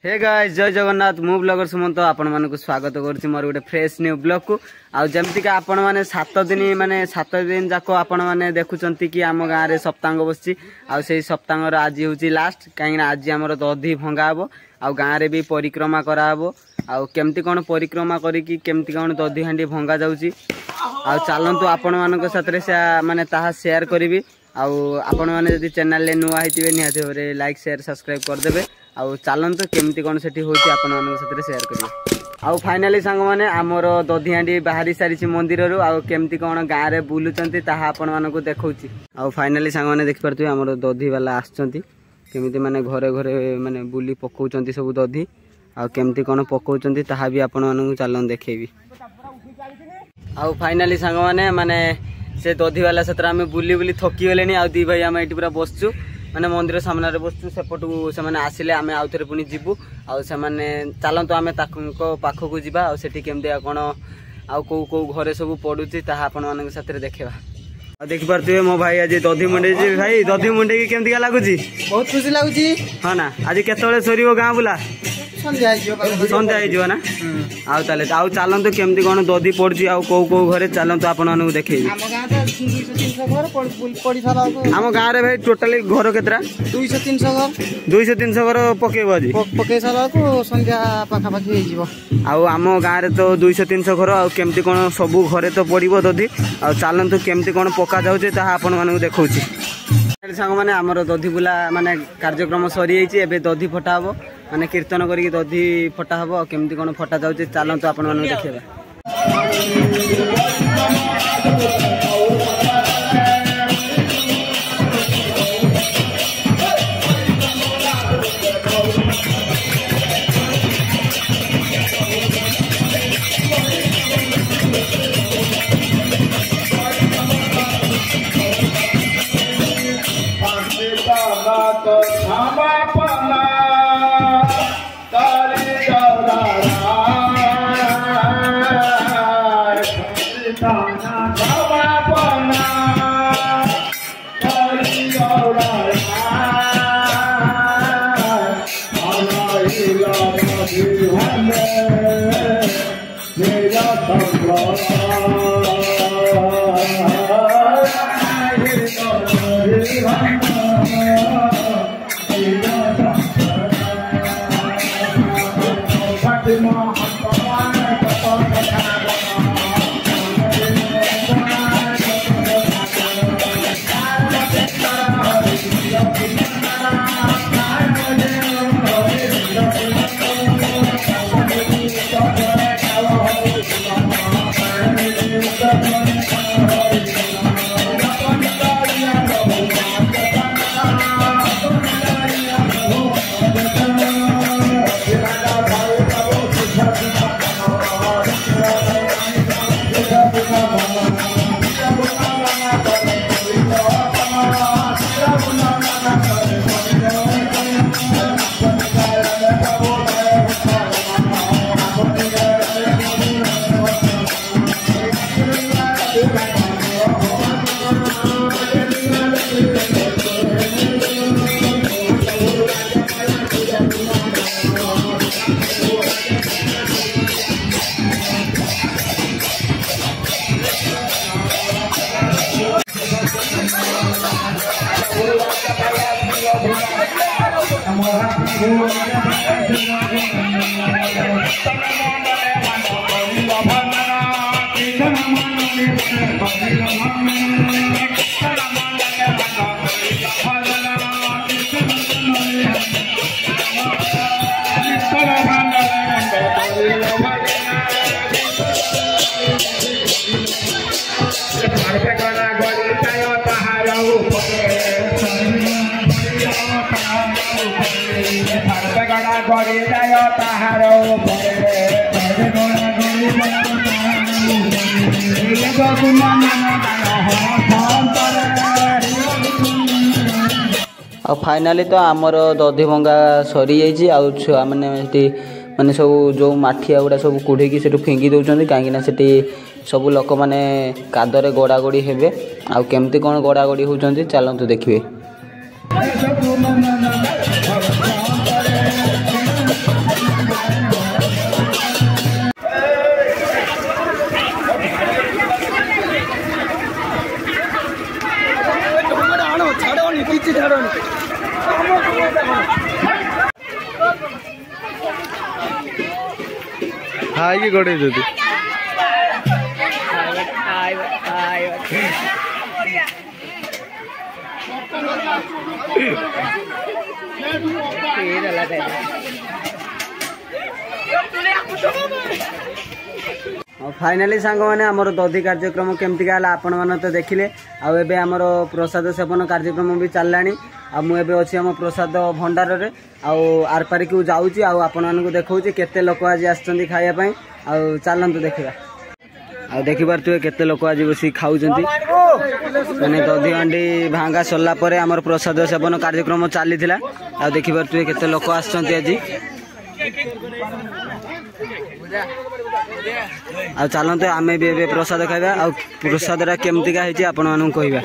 Hey guys जय जगन्नाथ मु blogger Sumant आपण मानक स्वागत करुच्ची मोर गोटे फ्रेश न्यू ब्लॉग को आमती का आपण मैंने 7 दिन माने 7 दिन जाक आपण मैंने देखुंत कि आम गाँव में सप्तांग बसची आई सप्तांग आज हूँ लास्ट कहीं आज आम दधी भंगा हम आ गाँव में भी परिक्रमा कराब आमती कौन परिक्रमा करके केमती कौन दधी हांडी भंगा जाऊँगी आ चलतु आपण मान माने ताहा शेयर करी आपण मैंने जब चैनल नुआ होते निहाती भाव लाइक शेयर सब्सक्राइब करदे आउ चलतु केमती कौन से शेयर करेंगे आउ फाइनाली सांग मैंने आमर दधी हांडी बाहरी सारी मंदिर केमती कौन गाँव में बुलूं आपण मानक देखा आउ फाइनाली सांग मैंने देखिपे आमर दधी वाला आसमती माने घरे घरे माने बुली पकाउछंती सब दधी आउ केमती कौन पकाउछंती ताहा भी आपण मानक चलन देखेबी आउ फाइनाली सांग माने से दधी वाला सतरा आम बुली बुली थकी गले आ दी भाई आम ये पूरा बसचु माने मंदिर सामने बसचु सेपटू से आसिले आम आउ थे पुणी जीवु आउ से चलतु आम पाखक जावा आमती कौन आउ कौ कौ घरे सब पड़ुची ताहा आपण मान देखा देखिपे मो भाई आज दधी मुंडे भाई दधी मुंडे की केमती लगुच बहुत खुशी लगुच हाँ ना आज केत सर गाँ बुला सन्ध्या हो ना आउ ताले आउ चलतु केमती कौन दधी पड़ी आउ कौ कौ घरे चलतु आपण मानक देखे आम गाँव में भाई टोटाली घर केतरा 200-300 घर पकेब आज पकई सारा सन्ध्या पाखापाखि आउ आम गाँव में तो 200-300 घर आउ केमती कौन सबू घरे तो पड़ो दधी आउ चलतु केमती कौन पका जाऊे ताहा आपण मानक देखौछि सांग मैंने आमर दधी बुला माने कार्यक्रम सरी जाइए दधी फटा हम माने कीर्तन करके दधी फटा हम केमती कौन फटा जाऊे चलतु आपण मानक देखा आ फाइनाली तो आमर दधी भंगा सरी जाइए छुआ मैंने माने सब जो माठिया गुड़ा सब कुढ़े से फिंगी दौरान कहीं सब लोक मैंने कादरे गड़ा गड़ी हे आउ केमती कौन गड़ा गड़ी होती चलतु देखिए ଖାଇକି ଗଡ଼େଇଛନ୍ତି। फाइनाली सांग मैंने आमर दधी कार्यक्रम केमती है आपण मैंने तो देखिले। आबे आमर प्रसाद सेवन कार्यक्रम भी चलला। मुझे अच्छी आम प्रसाद भंडार रे आर पारिक जाऊँगी आपण मानक देखा केते लोक आज आसछंती खाइबा। चलतु देखा देखी पारे केते लोक आज बस खाऊँ मैंने दधी हांडी भांगा सरला आमर प्रसाद सेवन कार्यक्रम चली देखी पारे केते लोक आसछंती आज। चलते आमे भी प्रसाद खाइबा। प्रसाद केमती का आपण मानक कहवा।